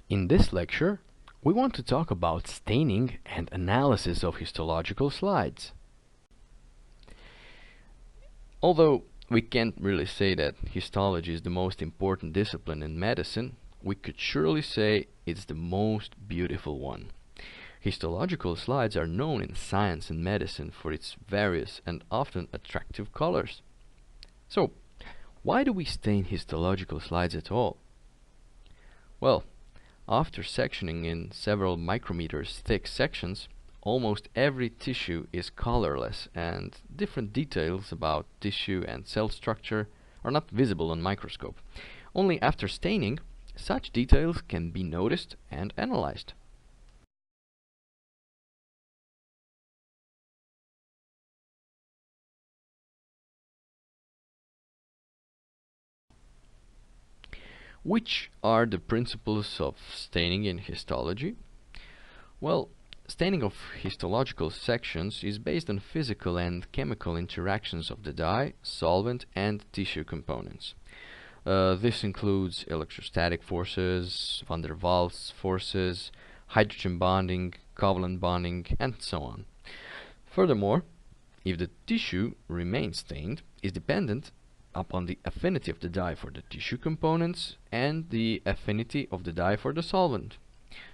In this lecture, we want to talk about staining and analysis of histological slides. Although we can't really say that histology is the most important discipline in medicine, we could surely say it's the most beautiful one. Histological slides are known in science and medicine for its various and often attractive colors. So, why do we stain histological slides at all? Well, after sectioning in several micrometers thick sections, almost every tissue is colorless, and different details about tissue and cell structure are not visible on microscope. Only after staining, such details can be noticed and analyzed. Which are the principles of staining in histology? Well, staining of histological sections is based on physical and chemical interactions of the dye, solvent, and tissue components. This includes electrostatic forces, van der Waals forces, hydrogen bonding, covalent bonding, and so on. Furthermore, if the tissue remains stained, is dependent upon the affinity of the dye for the tissue components and the affinity of the dye for the solvent.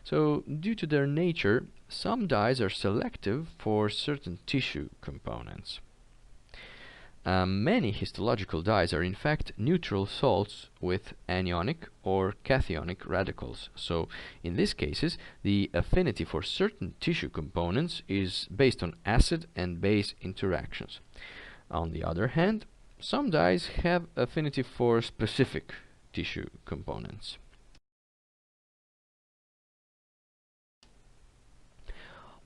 So, due to their nature, some dyes are selective for certain tissue components. Many histological dyes are in fact neutral salts with anionic or cationic radicals. So, in these cases, the affinity for certain tissue components is based on acid and base interactions. On the other hand, some dyes have affinity for specific tissue components.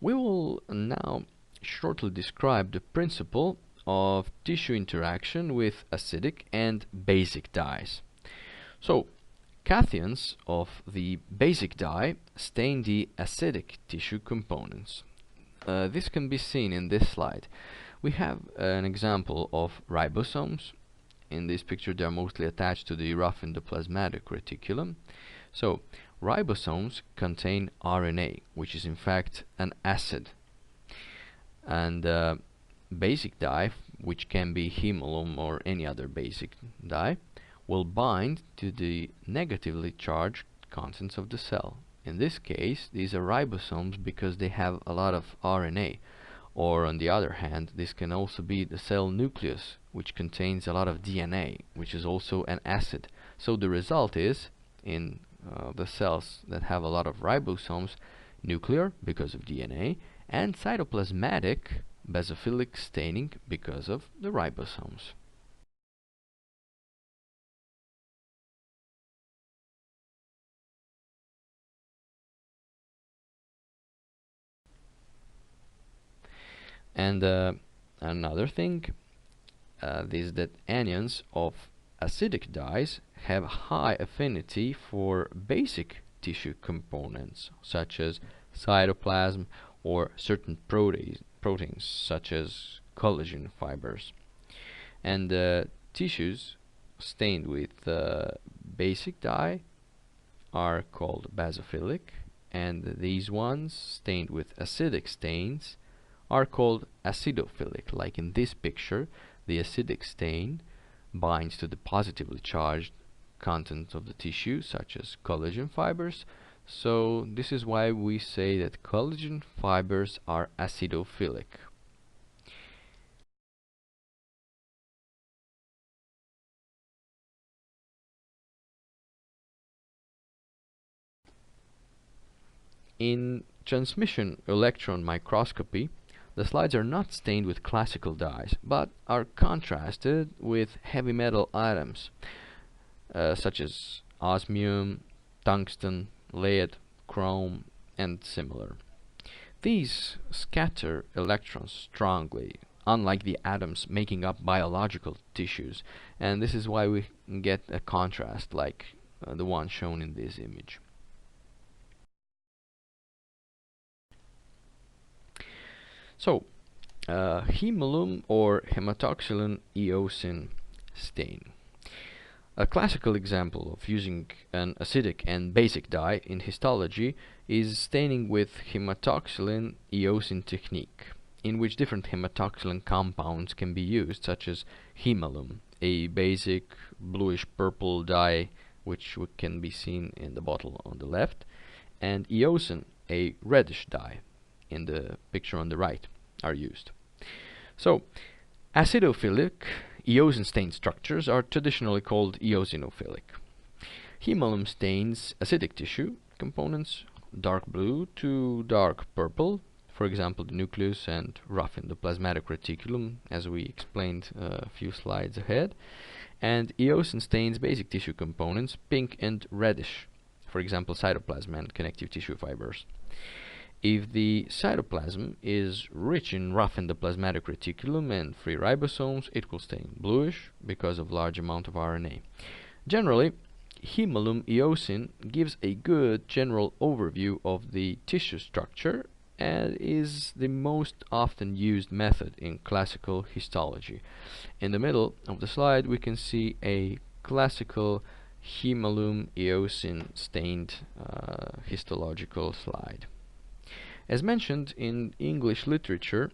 We will now shortly describe the principle of tissue interaction with acidic and basic dyes. So, cations of the basic dye stain the acidic tissue components. This can be seen in this slide. We have an example of ribosomes. In this picture they are mostly attached to the rough endoplasmatic reticulum. So, ribosomes contain RNA, which is in fact an acid. And basic dye, which can be hemolum or any other basic dye, will bind to the negatively charged contents of the cell. In this case, these are ribosomes because they have a lot of RNA. Or on the other hand, this can also be the cell nucleus, which contains a lot of DNA, which is also an acid. So the result is, in the cells that have a lot of ribosomes, nuclear because of DNA, and cytoplasmatic basophilic staining because of the ribosomes. And another thing is that anions of acidic dyes have high affinity for basic tissue components such as cytoplasm or certain proteins such as collagen fibers. And tissues stained with basic dye are called basophilic, and these ones stained with acidic stains are called acidophilic. Like in this picture, the acidic stain binds to the positively charged content of the tissue, such as collagen fibers. So this is why we say that collagen fibers are acidophilic. In transmission electron microscopy, the slides are not stained with classical dyes, but are contrasted with heavy metal atoms, such as osmium, tungsten, lead, chrome, and similar. These scatter electrons strongly, unlike the atoms making up biological tissues, and this is why we get a contrast like the one shown in this image. So, hemolum or hematoxylin eosin stain. A classical example of using an acidic and basic dye in histology is staining with hematoxylin eosin technique, in which different hematoxylin compounds can be used, such as hemalum, a basic bluish-purple dye which can be seen in the bottle on the left, and eosin, a reddish dye, in the picture on the right, are used. So, acidophilic eosin-stained structures are traditionally called eosinophilic. Hemalum stains acidic tissue components dark blue to dark purple, for example the nucleus and rough endoplasmatic reticulum, as we explained a few slides ahead, and eosin stains basic tissue components pink and reddish, for example cytoplasm and connective tissue fibers. If the cytoplasm is rich in rough endoplasmatic reticulum and free ribosomes, it will stain bluish because of large amount of RNA. Generally, hemalum eosin gives a good general overview of the tissue structure and is the most often used method in classical histology. In the middle of the slide we can see a classical hemalum eosin stained histological slide. As mentioned in English literature,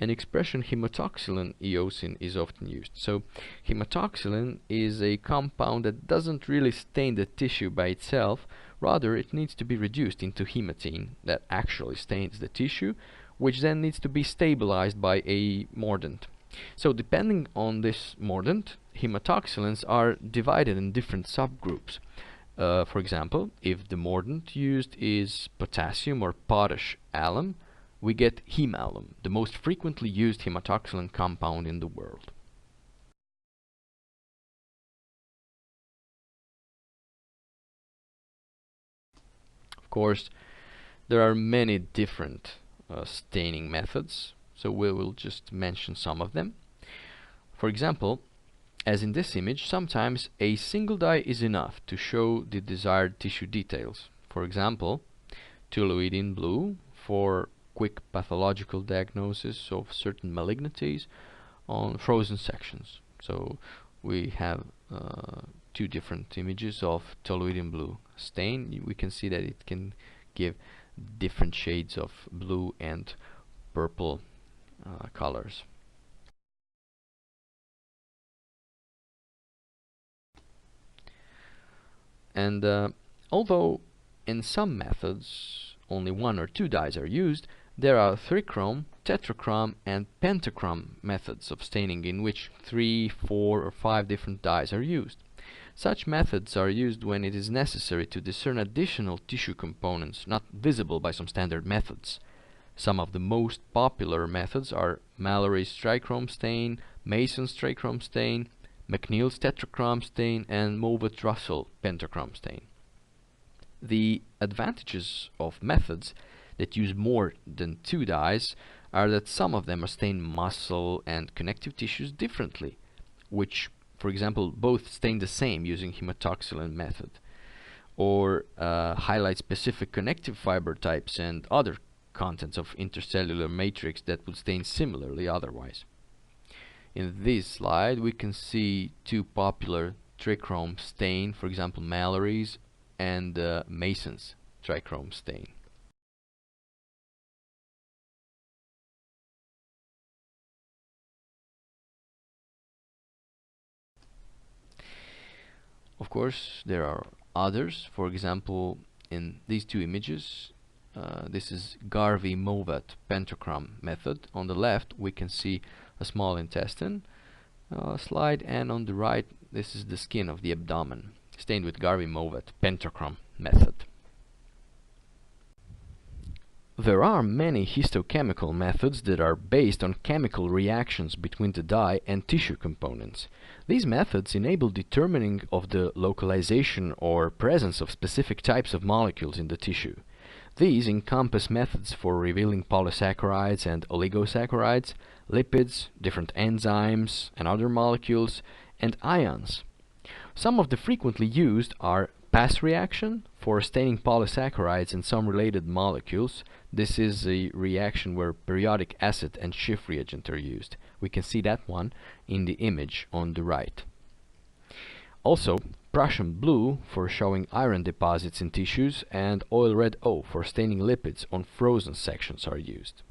an expression hematoxylin eosin is often used. So hematoxylin is a compound that doesn't really stain the tissue by itself, rather it needs to be reduced into hematine that actually stains the tissue, which then needs to be stabilized by a mordant. So depending on this mordant, hematoxylins are divided in different subgroups. For example, if the mordant used is potassium or potash alum, we get hemalum, the most frequently used hematoxylin compound in the world. Of course, there are many different staining methods, so we will just mention some of them. For example, as in this image, sometimes a single dye is enough to show the desired tissue details. For example, toluidine blue for quick pathological diagnosis of certain malignancies on frozen sections. So we have two different images of toluidine blue stain. We can see that it can give different shades of blue and purple colors. And although in some methods only one or two dyes are used, there are trichrome, tetrachrome and pentachrome methods of staining in which 3, 4 or 5 different dyes are used. Such methods are used when it is necessary to discern additional tissue components not visible by some standard methods. Some of the most popular methods are Mallory's trichrome stain, Mason's trichrome stain, McNeil's tetrachrome stain and Mowat-Russell pentachrome stain. The advantages of methods that use more than 2 dyes are that some of them are stain muscle and connective tissues differently, which, for example, both stain the same using hematoxylin method, or highlight specific connective fiber types and other contents of intercellular matrix that would stain similarly otherwise. In this slide we can see two popular trichrome stain, for example Mallory's and Mason's trichrome stain. Of course there are others. For example, in these two images, this is Garvey-Mowat pentachrome method. On the left we can see a small intestine slide, and on the right this is the skin of the abdomen, stained with Garvey-Mowat pentachrome method. There are many histochemical methods that are based on chemical reactions between the dye and tissue components. These methods enable determining of the localization or presence of specific types of molecules in the tissue. These encompass methods for revealing polysaccharides and oligosaccharides, lipids, different enzymes and other molecules, and ions. Some of the frequently used are pass reaction for staining polysaccharides and some related molecules. This is a reaction where periodic acid and Schiff reagent are used. We can see that one in the image on the right. Also, Prussian blue for showing iron deposits in tissues and oil red O for staining lipids on frozen sections are used.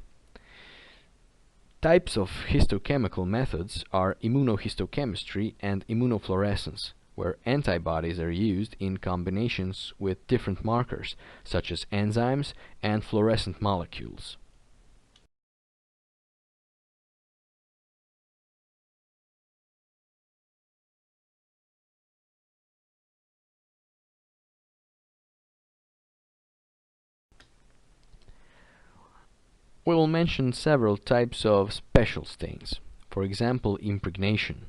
Types of histochemical methods are immunohistochemistry and immunofluorescence, where antibodies are used in combinations with different markers, such as enzymes and fluorescent molecules. We will mention several types of special stains. For example, impregnation.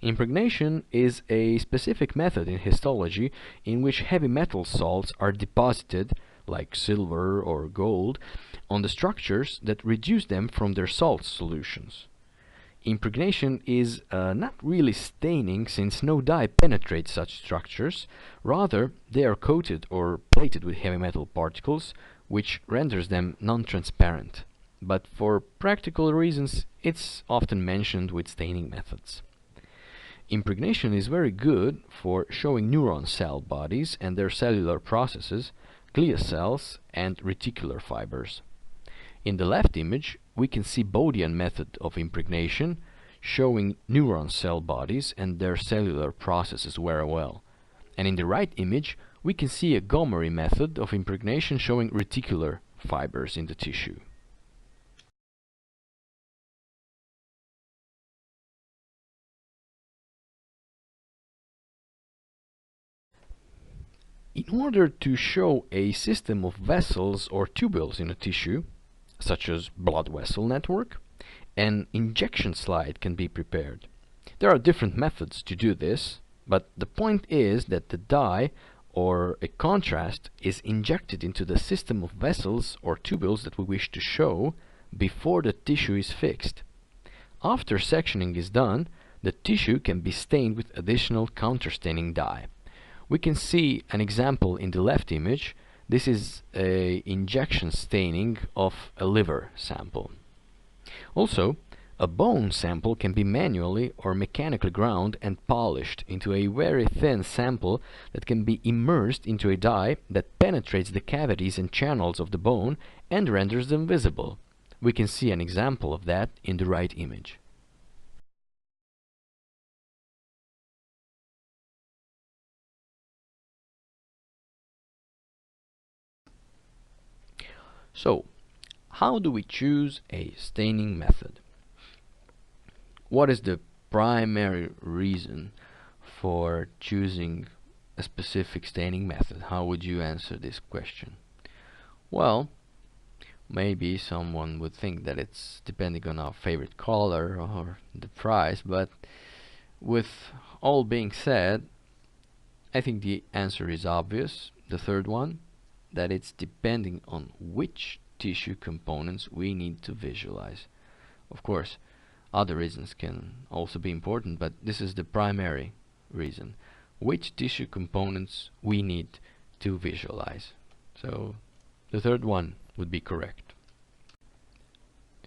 Impregnation is a specific method in histology in which heavy metal salts are deposited, like silver or gold, on the structures that reduce them from their salt solutions. Impregnation is not really staining, since no dye penetrates such structures. Rather, they are coated or plated with heavy metal particles, which renders them non-transparent. But for practical reasons, it's often mentioned with staining methods. Impregnation is very good for showing neuron cell bodies and their cellular processes, glia cells, and reticular fibers. In the left image, we can see Bodian method of impregnation, showing neuron cell bodies and their cellular processes very well. And in the right image, we can see a Gomery method of impregnation showing reticular fibers in the tissue. In order to show a system of vessels or tubules in a tissue, such as blood vessel network, an injection slide can be prepared. There are different methods to do this, but the point is that the dye or a contrast is injected into the system of vessels or tubules that we wish to show before the tissue is fixed. After sectioning is done, the tissue can be stained with additional counterstaining dye. We can see an example in the left image. This is an injection staining of a liver sample. Also, a bone sample can be manually or mechanically ground and polished into a very thin sample that can be immersed into a dye that penetrates the cavities and channels of the bone and renders them visible. We can see an example of that in the right image. So, how do we choose a staining method? What is the primary reason for choosing a specific staining method? How would you answer this question? Well, maybe someone would think that it's depending on our favorite color or the price, but with all being said, I think the answer is obvious, the third one, that it's depending on which tissue components we need to visualize. Of course, other reasons can also be important, but this is the primary reason. Which tissue components we need to visualize. So the third one would be correct.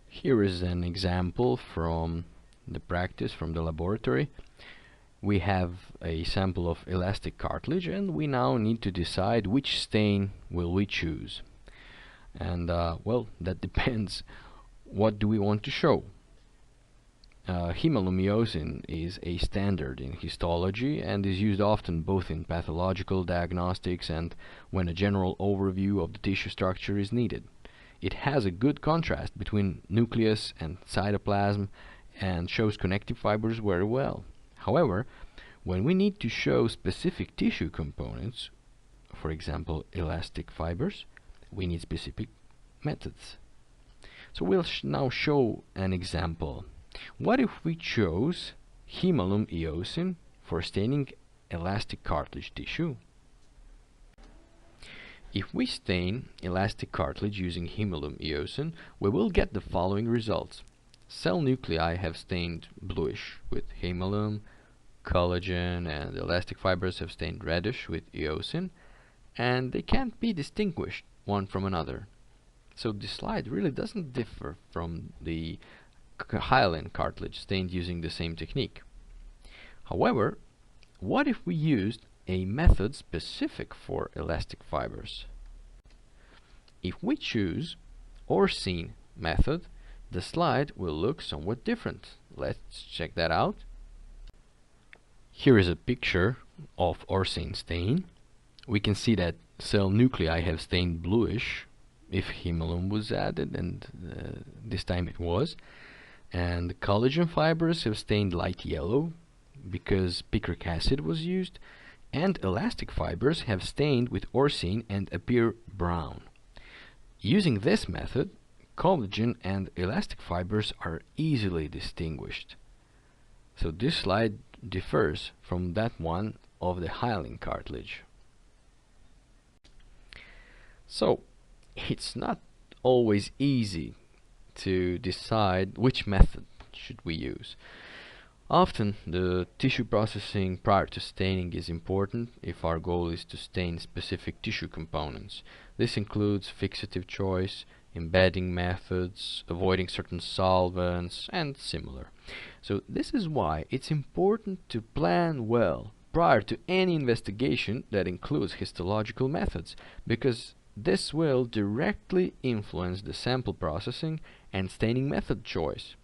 Here is an example from the practice, from the laboratory. We have a sample of elastic cartilage, and we now need to decide which stain will we choose. And well, that depends. What do we want to show? Hemolumiosin is a standard in histology and is used often both in pathological diagnostics and when a general overview of the tissue structure is needed. It has a good contrast between nucleus and cytoplasm and shows connective fibers very well. However, when we need to show specific tissue components, for example elastic fibers, we need specific methods. So we'll now show an example. What if we chose hemolum eosin for staining elastic cartilage tissue? If we stain elastic cartilage using hemolum eosin, we will get the following results. Cell nuclei have stained bluish with hemolum, collagen and elastic fibers have stained reddish with eosin, and they can't be distinguished one from another. So this slide really doesn't differ from the hyaline cartilage stained using the same technique. However, what if we used a method specific for elastic fibers? If we choose Orsine method, the slide will look somewhat different. Let's check that out. Here is a picture of Orsine stain. We can see that cell nuclei have stained bluish if hemolum was added, and this time it was. And the collagen fibers have stained light yellow because picric acid was used, and elastic fibers have stained with Orsine and appear brown. Using this method, collagen and elastic fibers are easily distinguished. So this slide differs from that one of the hyaline cartilage. So it's not always easy to decide which method should we use. Often the tissue processing prior to staining is important if our goal is to stain specific tissue components. This includes fixative choice, embedding methods, avoiding certain solvents, and similar. So this is why it's important to plan well prior to any investigation that includes histological methods, because this will directly influence the sample processing and staining method choice.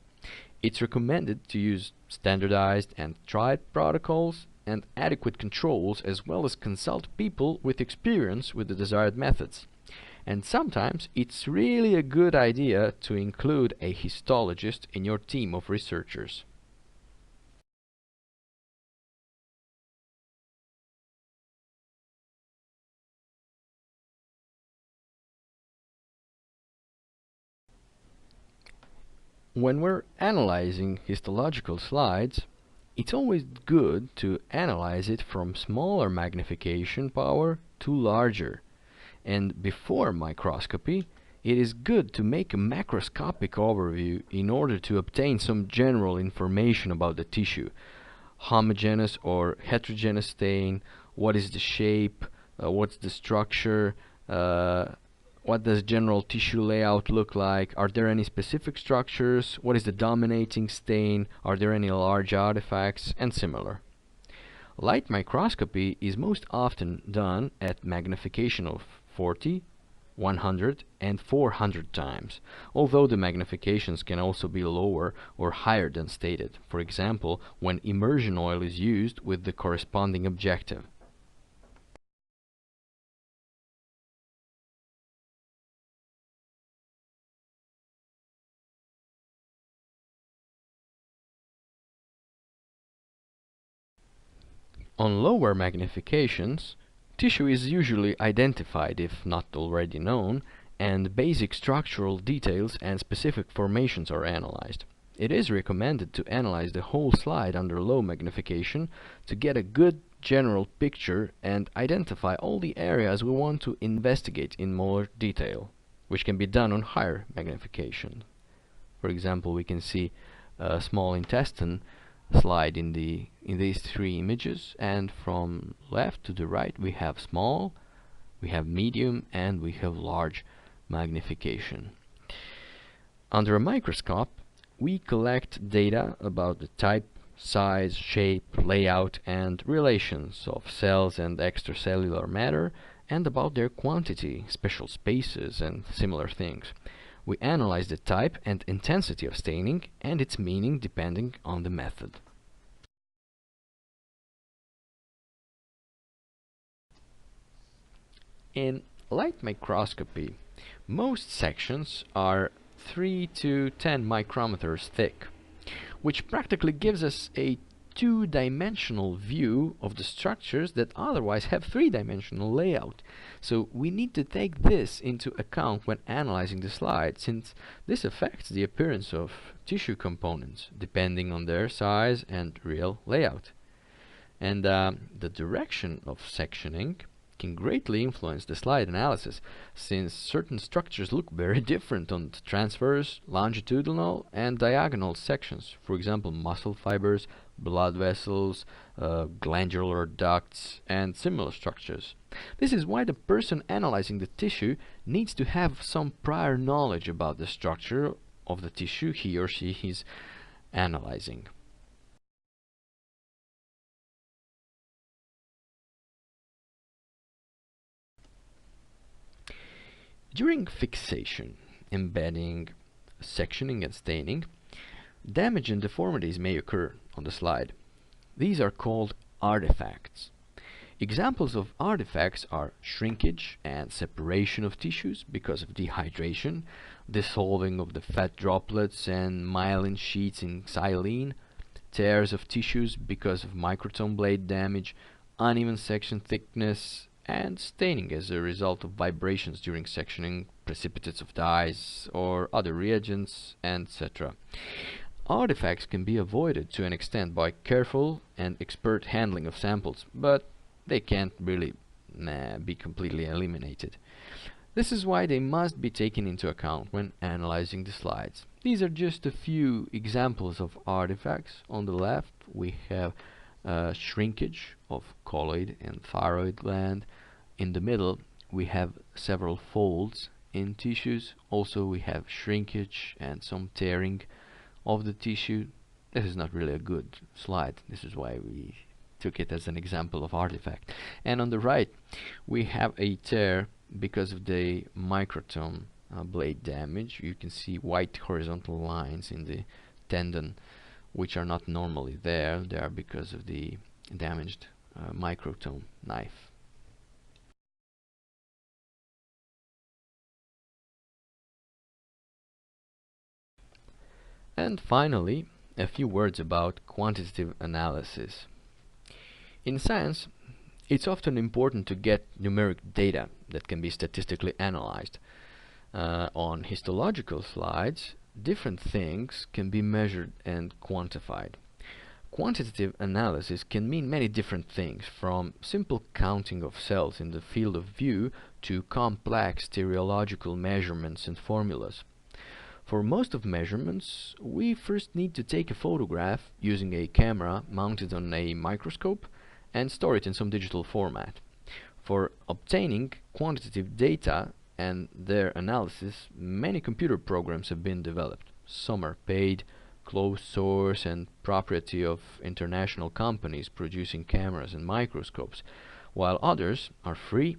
It's recommended to use standardized and tried protocols and adequate controls, as well as consult people with experience with the desired methods. And sometimes it's really a good idea to include a histologist in your team of researchers. When we're analyzing histological slides, it's always good to analyze it from smaller magnification power to larger. And before microscopy, it is good to make a macroscopic overview in order to obtain some general information about the tissue. Homogeneous or heterogeneous stain, what is the shape, what's the structure, what does general tissue layout look like, are there any specific structures, what is the dominating stain, are there any large artifacts, and similar. Light microscopy is most often done at magnification of 40, 100 and 400 times, although the magnifications can also be lower or higher than stated, for example when immersion oil is used with the corresponding objective. On lower magnifications, tissue is usually identified if not already known, and basic structural details and specific formations are analyzed. It is recommended to analyze the whole slide under low magnification to get a good general picture and identify all the areas we want to investigate in more detail, which can be done on higher magnification. For example, we can see a small intestine slide in these three images, and from left to the right we have small, we have medium, and we have large magnification. Under a microscope, we collect data about the type, size, shape, layout, and relations of cells and extracellular matter, and about their quantity, special spaces, and similar things. We analyze the type and intensity of staining and its meaning depending on the method. In light microscopy, most sections are 3 to 10 micrometers thick, which practically gives us a two-dimensional view of the structures that otherwise have three-dimensional layout. So we need to take this into account when analyzing the slide, since this affects the appearance of tissue components depending on their size and real layout. And the direction of sectioning can greatly influence the slide analysis, since certain structures look very different on the transverse, longitudinal, and diagonal sections. For example, muscle fibers, blood vessels, glandular ducts, and similar structures. This is why the person analyzing the tissue needs to have some prior knowledge about the structure of the tissue he or she is analyzing. During fixation, embedding, sectioning and staining, damage and deformities may occur on the slide. These are called artifacts. Examples of artifacts are shrinkage and separation of tissues because of dehydration, dissolving of the fat droplets and myelin sheets in xylene, tears of tissues because of microtome blade damage, uneven section thickness, and staining as a result of vibrations during sectioning, precipitates of dyes or other reagents, etc. Artifacts can be avoided to an extent by careful and expert handling of samples, but they can't really be completely eliminated. This is why they must be taken into account when analyzing the slides. These are just a few examples of artifacts. On the left we have shrinkage of colloid and thyroid gland. In the middle we have several folds in tissues. Also we have shrinkage and some tearing of the tissue. This is not really a good slide. This is why we took it as an example of artifact. And on the right we have a tear because of the microtome blade damage. You can see white horizontal lines in the tendon which are not normally there. They are because of the damaged microtome knife. And finally, a few words about quantitative analysis. In science, it's often important to get numeric data that can be statistically analyzed. On histological slides, different things can be measured and quantified. Quantitative analysis can mean many different things, from simple counting of cells in the field of view to complex stereological measurements and formulas. For most of measurements, we first need to take a photograph using a camera mounted on a microscope and store it in some digital format. For obtaining quantitative data and their analysis, many computer programs have been developed. Some are paid, closed source, and propriety of international companies producing cameras and microscopes, while others are free,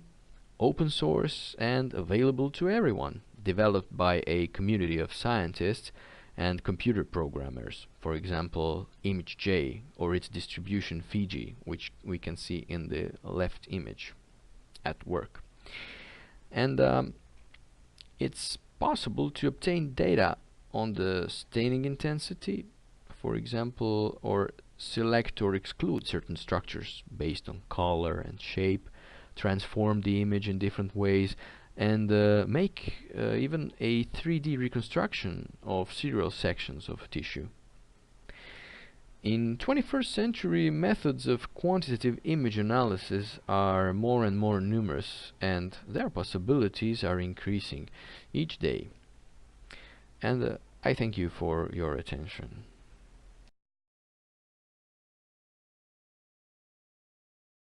open source, and available to everyone, developed by a community of scientists and computer programmers. For example, ImageJ or its distribution Fiji, which we can see in the left image at work. And it's possible to obtain data on the staining intensity, for example, or select or exclude certain structures based on color and shape, transform the image in different ways, and make even a 3D reconstruction of serial sections of tissue. In 21st century, methods of quantitative image analysis are more and more numerous, and their possibilities are increasing each day. And I thank you for your attention.